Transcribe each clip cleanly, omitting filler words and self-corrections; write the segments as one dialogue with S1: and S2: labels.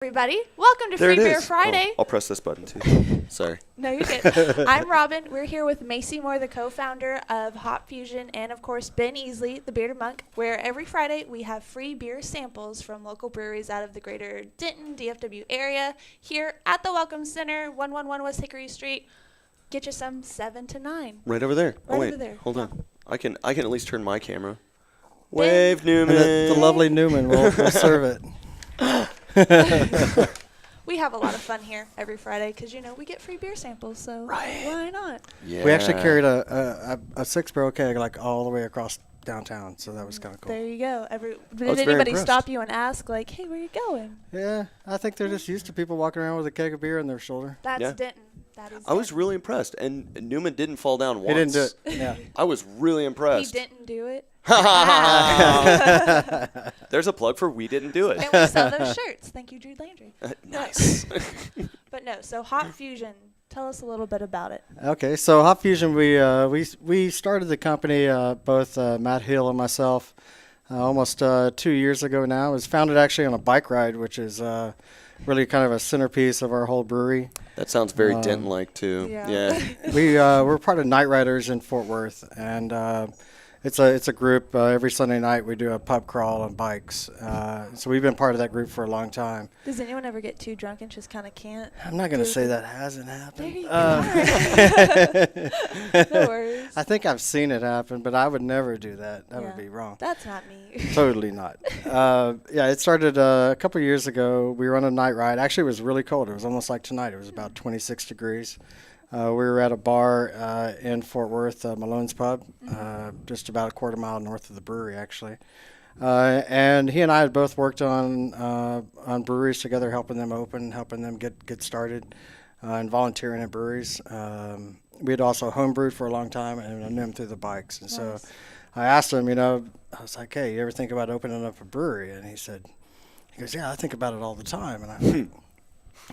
S1: Everybody, welcome to
S2: There
S1: Free
S2: it
S1: Beer
S2: is.
S1: Friday.
S2: Oh, I'll press this button too. Sorry.
S1: No, you're good. I'm Robin. We're here with Macy Moore, the co-founder of HopFusion, and of course Ben Easley, the Bearded Monk, where every Friday we have free beer samples from local breweries out of the greater Denton, DFW area here at the Welcome Center, 111 West Hickory Street. Get you some 7 to 9.
S2: Right over there.
S1: Right
S2: oh wait,
S1: over there.
S2: hold on. I can at least turn my camera.
S1: Ben.
S2: Wave Newman.
S3: And the lovely Newman will serve it.
S1: We have a lot of fun here every Friday because, you know, we get free beer samples, so why not?
S2: Yeah.
S3: We actually carried a 6-barrel keg like all the way across downtown, so that was kind of cool.
S1: There you go.
S2: was
S1: Did
S2: very
S1: anybody
S2: impressed.
S1: stop you and ask, like, hey, where you going?
S3: Yeah, I think they're just used to people walking around with a keg of beer on their shoulder.
S1: That's
S2: Yeah.
S1: Denton. That is
S2: I was
S1: Denton.
S2: really impressed, and Newman didn't fall down once.
S3: He didn't do it. Yeah.
S2: I was really
S1: He
S2: impressed.
S1: didn't do it.
S2: There's a plug for We Didn't Do It.
S1: And we sell those shirts. Thank you, Drew Landry.
S2: Nice.
S1: But no, so HopFusion, tell us a little bit about it.
S3: Okay, so HopFusion, we started the company, both Matt Hill and myself, almost 2 years ago now. It was founded actually on a bike ride, which is really kind of a centerpiece of our whole brewery.
S2: That sounds very Denton-like too.
S1: Yeah.
S3: We're part of Night Riders in Fort Worth, and it's a group. Every Sunday night we do a pub crawl on bikes. So we've been part of that group for a long time.
S1: Does anyone ever get too drunk and just kind of can't?
S3: I'm not going to
S1: do
S3: say
S1: it?
S3: that hasn't happened.
S1: There you go. No worries.
S3: I think I've seen it happen, but I would never do that. That would
S1: Yeah.
S3: be wrong.
S1: That's not me.
S3: Totally not. It started a couple years ago. We were on a night ride. Actually, it was really cold. It was almost like tonight. It was about 26 degrees. We were at a bar in Fort Worth, Malone's Pub, just about a quarter mile north of the brewery, actually. And he and I had both worked on breweries together, helping them open, helping them get started, and volunteering at breweries. We had also homebrewed for a long time, and I knew him through the bikes. And so I asked him, I was like, hey, you ever think about opening up a brewery? And he goes, yeah, I think about it all the time. And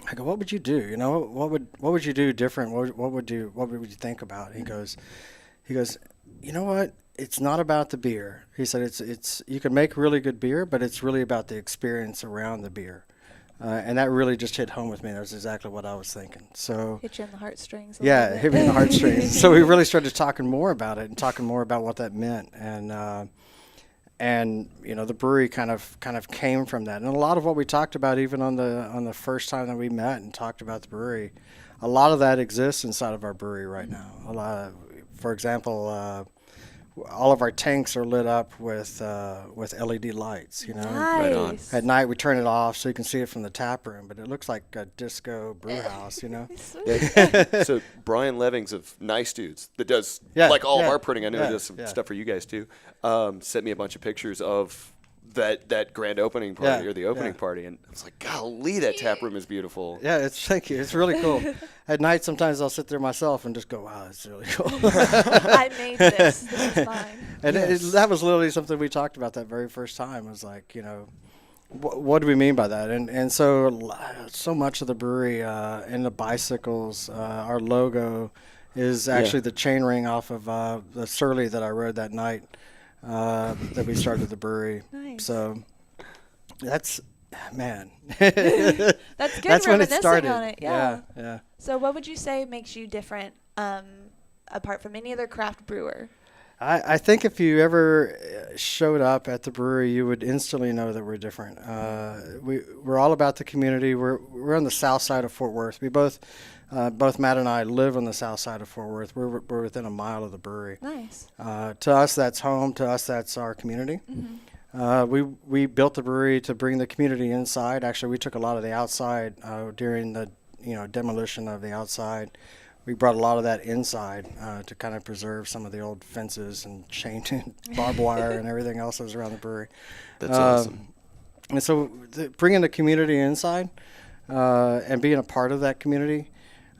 S3: I go, what would you do? What would you do different? What would you think about? He goes, you know what? It's not about the beer. He said, it's you can make really good beer, but it's really about the experience around the beer. And that really just hit home with me. That's exactly what I was thinking. So
S1: Hit you in the heartstrings.
S3: yeah, it hit me in the heartstrings. So we really started talking more about it and talking more about what that meant. And the brewery kind of came from that. And a lot of what we talked about, even on the first time that we met and talked about the brewery, a lot of that exists inside of our brewery right now. For example, all of our tanks are lit up with LED lights.
S1: Nice.
S2: Right on.
S3: At night we turn it off so you can see it from the tap room, but it looks like a disco brew house.
S2: Yeah. So Brian Levings of Nice Dudes, that does like all of our printing. I know he does some stuff for you guys too. Sent me a bunch of pictures of that grand opening party or the opening party, and I was like, golly, that tap room is beautiful.
S3: Yeah, thank you. It's really cool. At night, sometimes I'll sit there myself and just go, wow, it's really cool.
S1: I made this. This is mine.
S3: And that was literally something we talked about that very first time. It was like, what do we mean by that? And so much of the brewery and the bicycles, our logo is actually the chain ring off of the Surly that I rode that night that we started the brewery.
S1: Nice.
S3: So that's, man.
S1: That's good
S3: That's when it
S1: reminiscing
S3: started.
S1: on it. Yeah.
S3: Yeah.
S1: So what would you say makes you different apart from any other craft brewer?
S3: I think if you ever showed up at the brewery, you would instantly know that we're different. We're all about the community. We're on the south side of Fort Worth. We both Matt and I live on the south side of Fort Worth. We're within a mile of the brewery.
S1: Nice.
S3: To us, that's home. To us, that's our community. We built the brewery to bring the community inside. Actually, we took a lot of the outside during the demolition of the outside. We brought a lot of that inside to kind of preserve some of the old fences and chain barbed wire and everything else that was around the brewery.
S2: That's awesome.
S3: And so bringing the community inside and being a part of that community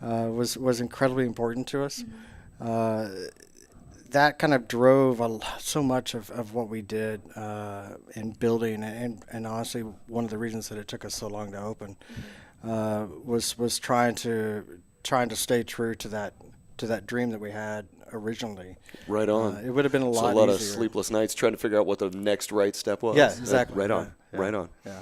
S3: was incredibly important to us. That kind of drove so much of what we did in building, and honestly, one of the reasons that it took us so long to open was trying to stay true to that dream that we had originally.
S2: Right on.
S3: It would have been a lot
S2: of
S3: easier.
S2: sleepless nights trying to figure out what the next right step was.
S3: Yeah, exactly.
S2: Right on.
S3: Yeah.
S2: Right on.
S3: Yeah.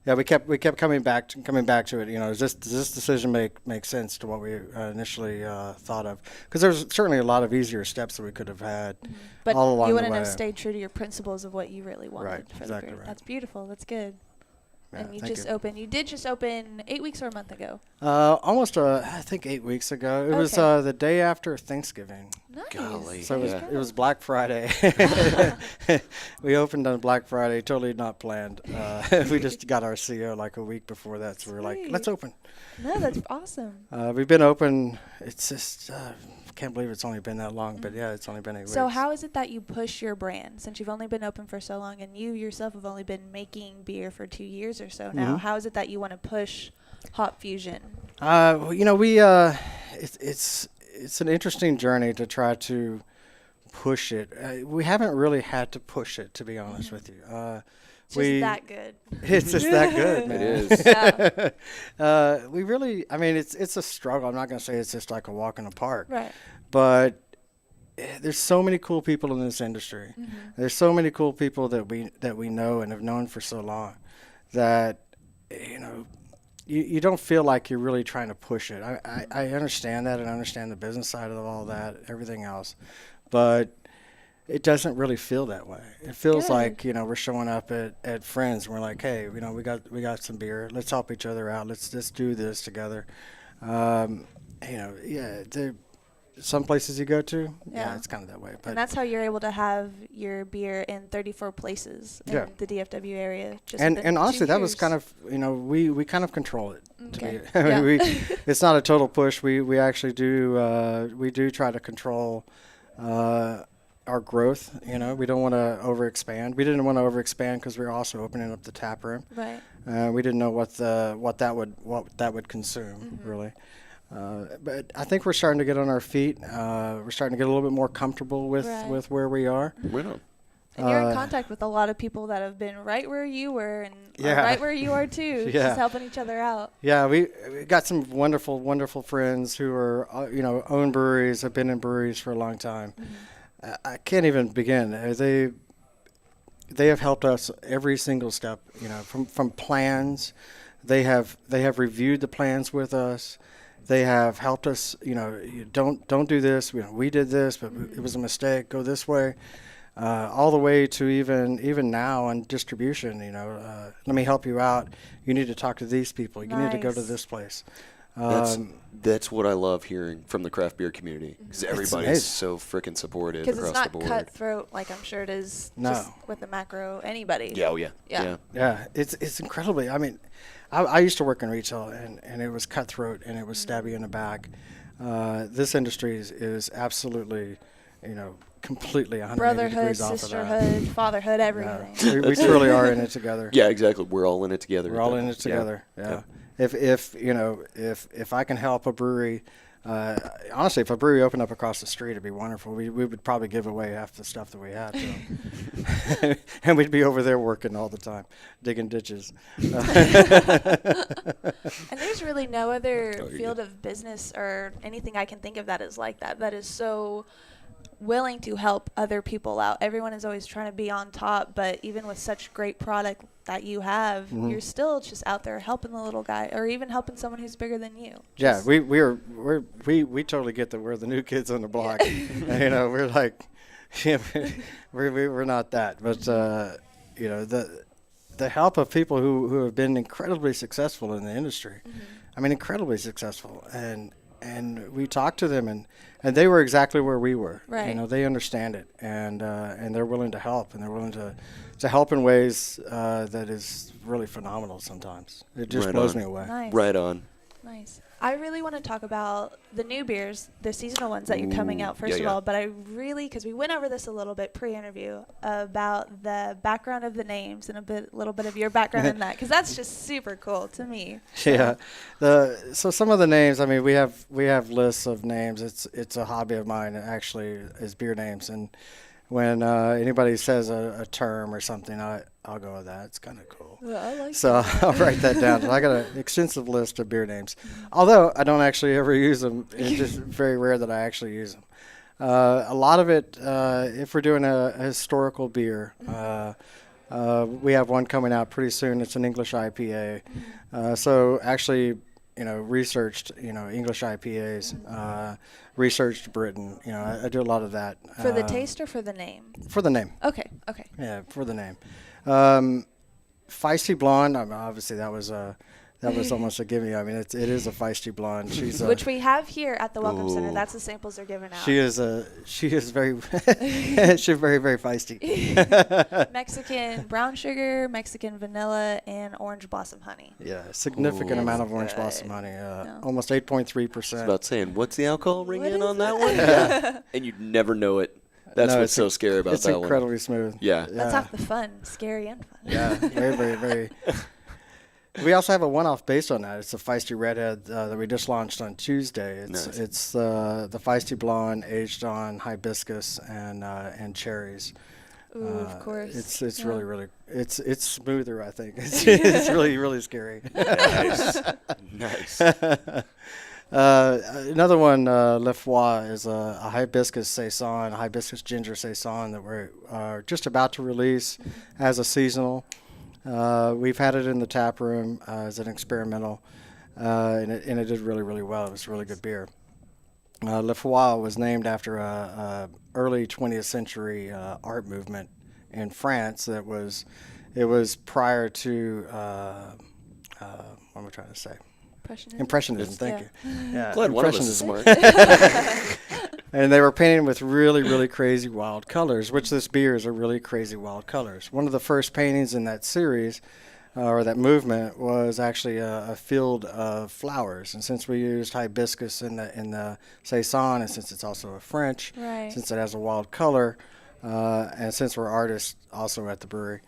S3: Yeah, we kept coming back to it. Does this decision make sense to what we initially thought of? Because there's certainly a lot of easier steps that we could have had
S1: but
S3: all along
S1: you
S3: the
S1: wouldn't
S3: way.
S1: have stayed true to your principles of what you really wanted
S3: Right,
S1: for
S3: exactly
S1: the beer.
S3: right.
S1: That's beautiful. That's good.
S3: Yeah,
S1: And you
S3: thank
S1: just
S3: you.
S1: opened. You did just open 8 weeks or a month ago.
S3: Almost, I think 8 weeks ago. It was
S1: Okay.
S3: the day after Thanksgiving.
S1: Nice.
S2: Golly.
S3: So
S2: Yeah.
S3: it was Black Friday. We opened on Black Friday, totally not planned. We just got our CO like a week before that, so we were like,
S1: Sweet.
S3: let's open.
S1: No, that's awesome.
S3: We've been open. It's just can't believe it's only been that long, but yeah, it's only been 8 weeks.
S1: So how is it that you push your brand since you've only been open for so long and you yourself have only been making beer for 2 years or so now?
S3: Mhm.
S1: How is it that you want to push HopFusion?
S3: It's an interesting journey to try to push it. We haven't really had to push it, to be honest with you.
S1: It's just that good.
S3: It's just that good, man.
S2: It is.
S1: Yeah.
S3: We really, it's a struggle. I'm not going to say it's just like a walk in the park.
S1: Right.
S3: But there's so many cool people in this industry.
S1: Mm-hmm.
S3: There's so many cool people that we know and have known for so long that, you don't feel like you're really trying to push it. I understand that, and I understand the business side of all that, everything else. But it doesn't really feel that way. It feels
S1: Good.
S3: like, we're showing up at friends and we're like, hey, we got some beer. Let's help each other out. Let's do this together. Some places you go to,
S1: Yeah.
S3: it's kind of that way. But
S1: And that's how you're able to have your beer in 34 places in
S3: Yeah.
S1: the DFW area. Just
S3: and
S1: within
S3: honestly,
S1: 2
S3: that was
S1: years.
S3: kind of, we kind of control it.
S1: Okay.
S3: To be,
S1: Yeah.
S3: it's not a total push. We actually do try to control our growth. We don't want to overexpand. We didn't want to overexpand because we were also opening up the tap room.
S1: Right.
S3: We didn't know what that would consume really. But I think we're starting to get on our feet. We're starting to get a little bit more comfortable with where we are.
S2: Right on.
S1: And you're in contact with a lot of people that have been right where you were and are
S3: Yeah.
S1: right where you are too,
S3: Yeah.
S1: just helping each other out.
S3: Yeah, we got some wonderful, wonderful friends who are, own breweries, have been in breweries for a long time. I can't even begin. They have helped us every single step, from plans. They have reviewed the plans with us. They have helped us, you don't do this. We did this, but it was a mistake. Go this way. All the way to even now on distribution, let me help you out. You need to talk to these people. You need to go to
S1: Nice.
S3: this place.
S2: That's what I love hearing from the craft beer community, because everybody's
S3: amazing.
S2: so freaking supportive
S1: Because
S2: across
S1: it's not
S2: the board.
S1: cutthroat like I'm sure it is
S3: No.
S1: just with the macro anybody.
S2: Yeah, oh yeah.
S1: Yeah.
S3: Yeah, it's incredibly. I used to work in retail, and it was cutthroat, and it was stab you in the back. This industry is absolutely, completely 180
S1: Brotherhood,
S3: degrees off of
S1: sisterhood, fatherhood, everything.
S3: that. We truly are in it together.
S2: Yeah, exactly. We're all in it together.
S3: We're all in it together. Yeah. If I can help a brewery, honestly, if a brewery opened up across the street, it'd be wonderful. We would probably give away half the stuff that we had, so. And we'd be over there working all the time, digging ditches.
S1: And there's really no other
S2: you're
S1: field
S2: good.
S1: of business or anything I can think of that is like that. That is so willing to help other people out. Everyone is always trying to be on top, but even with such great product that you have, you're still just out there helping the little guy, or even helping someone who's bigger than you.
S3: Yeah,
S1: Just-
S3: we totally get that we're the new kids on the block. We're like, yeah, we're not that, but the help of people who have been incredibly successful in the industry. Incredibly successful, and we talked to them, and they were exactly where we were.
S1: Right.
S3: They understand it, and they're willing to help, and they're willing to help in ways that is really phenomenal sometimes. It just
S2: Right
S3: blows
S2: on.
S3: me away.
S1: Nice.
S2: Right on.
S1: Nice. I really want to talk about the new beers, the seasonal ones that you're coming
S2: Ooh,
S1: out first
S2: yeah,
S1: of
S2: yeah.
S1: all, but I really, because we went over this a little bit pre-interview about the background of the names and little bit of your background in that, because that's just super cool to me.
S3: Yeah, so some of the names. We have lists of names. It's a hobby of mine actually, is beer names, and when anybody says a term or something, I'll go with that. It's kind of cool.
S1: Well, I like
S3: So I'll write that down. I got an extensive list of beer names, although I don't actually ever use them. It's just very rare that I actually use them. A lot of it, if we're doing a historical beer, We have one coming out pretty soon. It's an English IPA. So actually, researched, English IPAs, researched Britain. I do a lot of that.
S1: For the taste or for the name?
S3: For the name.
S1: Okay.
S3: Yeah, for the name. Feisty Blonde, obviously that was almost a gimme. I mean, it is a feisty blonde. She's
S1: which we have here at the Welcome Center. That's the samples they're giving out.
S3: She is very she's very, very feisty.
S1: Mexican brown sugar, Mexican vanilla, and orange blossom honey.
S3: Yeah, significant amount of orange blossom honey. Almost 8.3%.
S2: I was about saying, what's the alcohol ring
S1: What
S2: in
S1: is
S2: on that
S1: it?
S2: one? Yeah. And you'd never know it. That's what's so scary about that one.
S3: It's incredibly smooth.
S2: Yeah.
S1: That's half the fun, scary and fun.
S3: Yeah, very, very, very. We also have a one-off based on that. It's a Feisty Redhead that we just launched on Tuesday. It's the Feisty Blonde aged on hibiscus and cherries.
S1: Ooh, of course.
S3: It's really, really, it's smoother, I think. It's really, really scary.
S2: Nice.
S3: Another one, Le Foie, is a hibiscus saison, hibiscus ginger saison that we're just about to release as a seasonal. We've had it in the tap room as an experimental, and it did really, really well. It was a really good beer. Le Foie was named after a early 20th century art movement in France it was prior to what am I trying to say? Impressionism. Thank you. Yeah,
S2: glad one of us is smart.
S3: And they were painting with really, really crazy wild colors, which this beer is a really crazy wild colors. One of the first paintings in that series, or that movement, was actually a field of flowers. And since we used hibiscus in the saison, and since it's also a French, since it has a wild color, and since we're artists also at the brewery,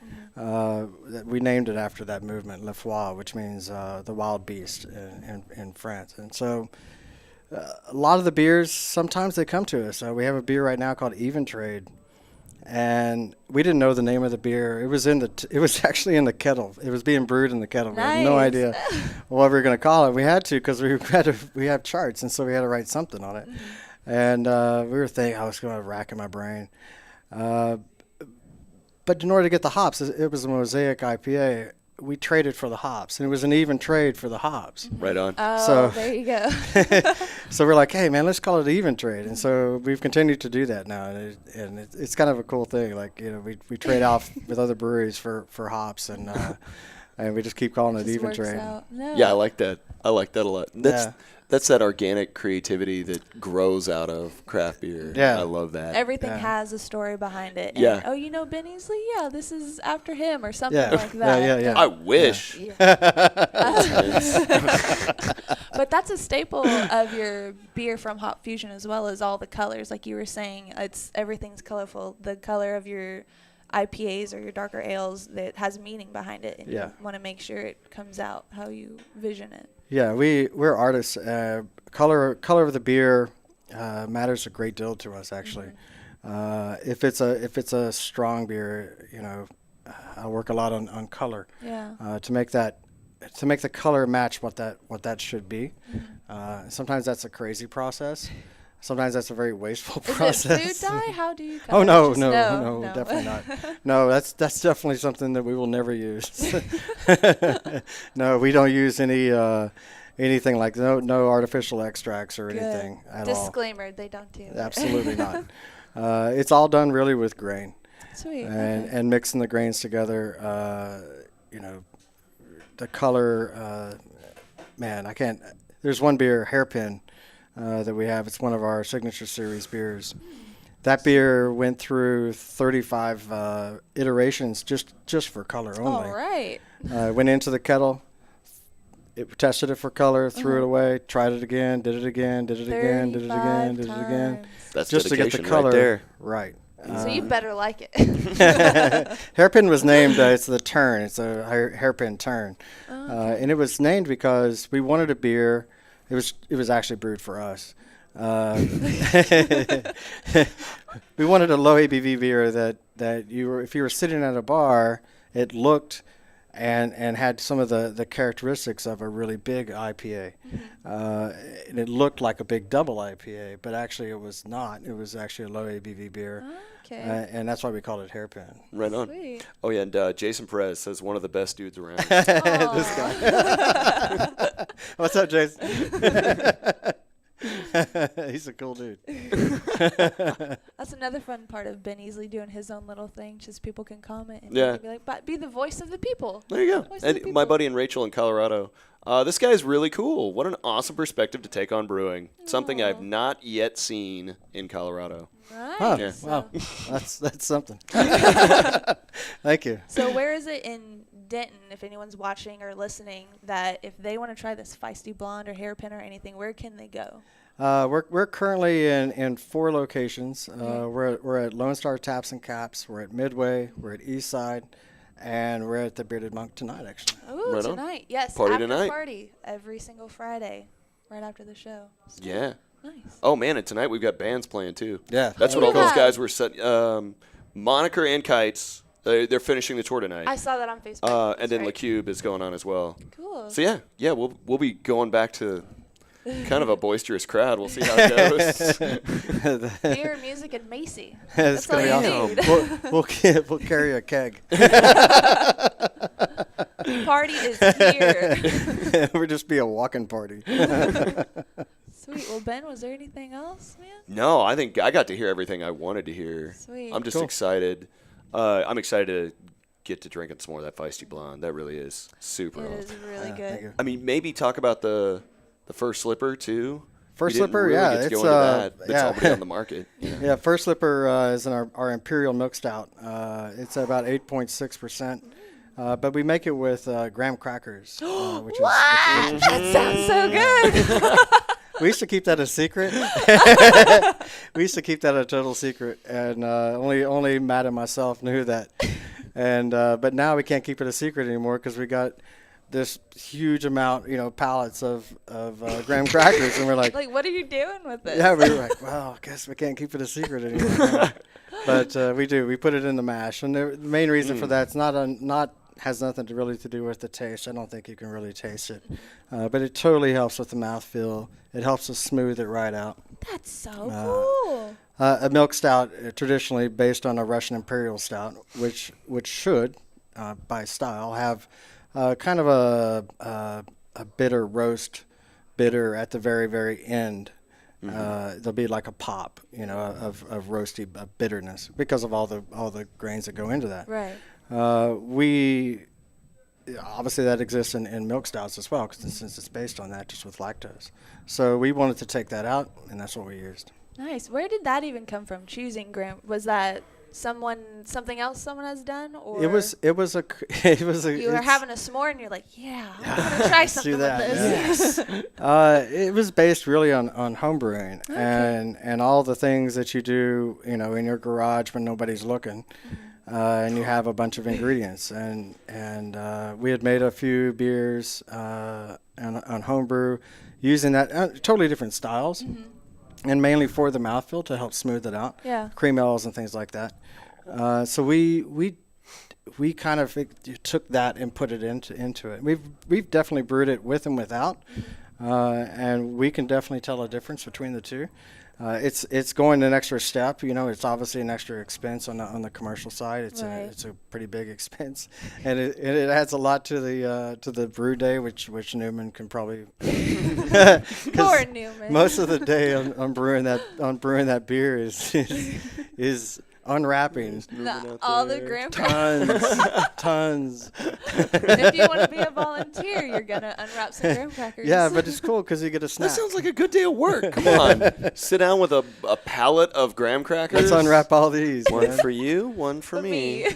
S3: we named it after that movement, Le Foie, which means the wild beast in France. And so a lot of the beers, sometimes they come to us. We have a beer right now called Even Trade, and we didn't know the name of the beer. It was actually in the kettle. It was being brewed in the kettle.
S1: Nice.
S3: We had no idea what we were going to call it. We had to because we have charts, and so we had to write something on it. And we were thinking, I was going to rack in my brain. But in order to get the hops, it was a Mosaic IPA. We traded for the hops, and it was an even trade for the hops.
S2: Right on.
S1: Oh,
S3: so,
S1: there you go.
S3: So we're like, hey, man, let's call it an even trade. And so we've continued to do that now, and it's kind of a cool thing. Like, we trade off with other breweries for hops, and we just keep calling it even trade.
S1: No.
S2: Yeah, I like that. I like that a lot. That's that organic creativity that grows out of craft beer.
S3: Yeah.
S2: I love that.
S1: Everything has a story behind it.
S2: Yeah.
S1: And, Ben Easley? Yeah, this is after him or something like that.
S3: Yeah.
S2: I wish.
S1: But that's a staple of your beer from HopFusion as well as all the colors. Like you were saying, everything's colorful. The color of your IPAs or your darker ales that has meaning behind it, and you want to make sure it comes out how you vision it. Yeah,
S3: we're artists. Color of the beer matters a great deal to us, actually. If it's a strong beer, I work a lot on color. To make the color match what that should be. Sometimes that's a crazy process. Sometimes that's a very wasteful process.
S1: Is it food dye? How do you color?
S3: Oh no, definitely not. No, that's definitely something that we will never use. No, we don't use anything like no artificial extracts or anything at all.
S1: Disclaimer: they don't do.
S3: Absolutely not. It's all done really with grain.
S1: Sweet.
S3: And mixing the grains together. The color. Man, I can't. There's one beer, Hairpin. That we have. It's one of our signature series beers. That beer went through 35 iterations just for color only.
S1: All right.
S3: Went into the kettle, tested it for color, threw it away, tried it again, did it again, did it again, did it again, did it again.
S2: That's
S3: just to get the color
S2: right there.
S3: Right.
S1: So you better like it.
S3: Hairpin was named, it's the turn. It's a hairpin turn. And it was named because we wanted a beer. It was actually brewed for us. We wanted a low ABV beer that if you were sitting at a bar, it looked and had some of the characteristics of a really big IPA. And it looked like a big double IPA, but actually it was not. It was actually a low ABV beer.
S1: Okay.
S3: And that's why we called it Hairpin.
S2: Right on.
S1: Sweet.
S2: Oh, yeah, and Jason Perez says one of the best dudes around.
S3: This guy. What's up, Jason? He's a cool dude.
S1: That's another fun part of Ben Easley doing his own little thing. Just people can comment and be like, but be the voice of the people.
S2: There you go. And my buddy and Rachel in Colorado. This guy's really cool. What an awesome perspective to take on brewing. Something I've not yet seen in Colorado.
S1: Nice.
S3: Huh,
S2: Yeah.
S3: wow, that's something. Thank you.
S1: So where is it in Denton, if anyone's watching or listening, that if they want to try this Feisty Blonde or Hairpin or anything, where can they go?
S3: We're currently in 4 locations. We're at Lone Star Taps and Caps. We're at Midway. We're at Eastside. And we're at the Bearded Monk tonight, actually.
S1: Ooh,
S2: Right on.
S1: tonight. Yes,
S2: Party
S1: after
S2: tonight.
S1: party every single Friday, right after the show. So,
S2: Yeah.
S1: nice.
S2: Oh, man, and tonight we've got bands playing, too.
S3: Yeah.
S2: That's what all
S1: Yeah.
S2: those guys were set. Moniker and Kites, they're finishing the tour tonight.
S1: I saw that on Facebook.
S2: And then
S1: That's right.
S2: LeCube is going on as well.
S1: Cool.
S2: So, yeah, we'll be going back to kind of a boisterous crowd. We'll see how it goes.
S1: Beer, music, and Macy.
S3: It's
S1: That's all
S3: gonna be
S1: you
S3: awesome.
S1: need.
S3: We'll carry a keg.
S1: Party is here.
S3: We'll just be a walking party.
S1: Sweet. Well, Ben, was there anything else, man?
S2: No, I think I got to hear everything I wanted to hear.
S1: Sweet.
S2: I'm just
S3: Cool.
S2: excited. I'm excited to get to drinking some more of that Feisty Blonde. That really is super
S1: It
S2: old.
S1: is really
S3: Thank
S1: good.
S3: you.
S2: I mean, maybe talk about the First Slipper, too.
S3: First
S2: We didn't
S3: Slipper,
S2: really
S3: yeah,
S2: get to
S3: it's,
S2: go into that. It's
S3: yeah.
S2: already on the market. Yeah.
S3: Yeah, First Slipper is in our Imperial Milk Stout. It's about 8.6%. But we make it with graham crackers. Which
S1: What? That sounds so good.
S3: we used to keep that a secret. We used to keep that a total secret, and only Matt and myself knew that. And but now we can't keep it a secret anymore because we got this huge amount, pallets of graham crackers, and we're like,
S1: What are you doing with this?
S3: yeah, we were like, well, I guess we can't keep it a secret anymore. But we do. We put it in the mash, and the main reason for that's not has nothing to do with the taste. I don't think you can really taste it, but it totally helps with the mouthfeel. It helps to smooth it right out.
S1: That's so cool.
S3: A milk stout, traditionally based on a Russian Imperial Stout, which should, by style, have kind of a bitter roast bitter at the very, very end. There'll be like a pop, of roasty bitterness because of all the grains that go into that.
S1: Right.
S3: We obviously that exists in milk stouts as well, since it's based on that, just with lactose. So we wanted to take that out, and that's what we used.
S1: Nice. Where did that even come from? Choosing graham? Was that something else someone has done, or
S3: It was a
S1: you were
S3: it's-
S1: having a s'more and you're like, yeah, I'm gonna try
S3: let's
S1: something
S3: do that.
S1: with this.
S3: It was based really on home brewing and all the things that you do, in your garage when nobody's looking, and you have a bunch of ingredients. And we had made a few beers on homebrew using that totally different styles, and mainly for the mouthfeel to help smooth it out.
S1: Yeah.
S3: Cream ales and things like that. So we kind of took that and put it into it. We've definitely brewed it with and without, and we can definitely tell a difference between the two. It's going an extra step. It's obviously an extra expense on the commercial side. It's a pretty big expense, and it adds a lot to the brew day, which Newman can probably.
S1: Poor Newman.
S3: Most of the day on brewing that beer is unwrapping
S1: All the graham crackers.
S3: tons.
S1: If you want to be a volunteer, you're gonna unwrap some graham crackers.
S3: Yeah, but it's cool because you get a snack.
S2: That sounds like a good day of work. Come on. Sit down with a pallet of graham crackers.
S3: Let's unwrap all these.
S2: One
S3: man.
S2: for you, one for me.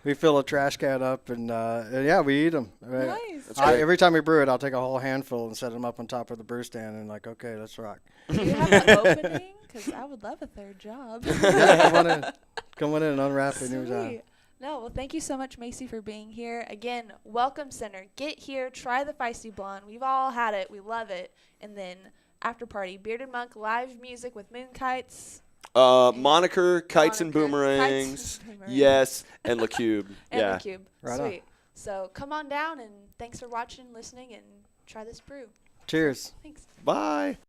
S3: We fill a trash can up and yeah, we eat them.
S1: Nice.
S2: That's great.
S3: Every time we brew it, I'll take a whole handful and set them up on top of the brew stand and okay, let's rock.
S1: Do you have an opening? Because I would love a third job.
S3: Yeah, come on in and unwrap it anytime.
S1: Sweet. No, well, thank you so much, Macy, for being here. Again, welcome center. Get here, try the Feisty Blonde. We've all had it. We love it. And then after party, Bearded Monk, live music with moon kites.
S2: Moniker, kites and
S1: Moniker,
S2: boomerangs.
S1: kites and boomerangs.
S2: Yes, and LeCube.
S1: And
S2: yeah.
S1: the cube.
S3: Right on.
S1: Sweet. So come on down, and thanks for watching, listening, and try this brew.
S3: Cheers.
S1: Thanks.
S2: Bye.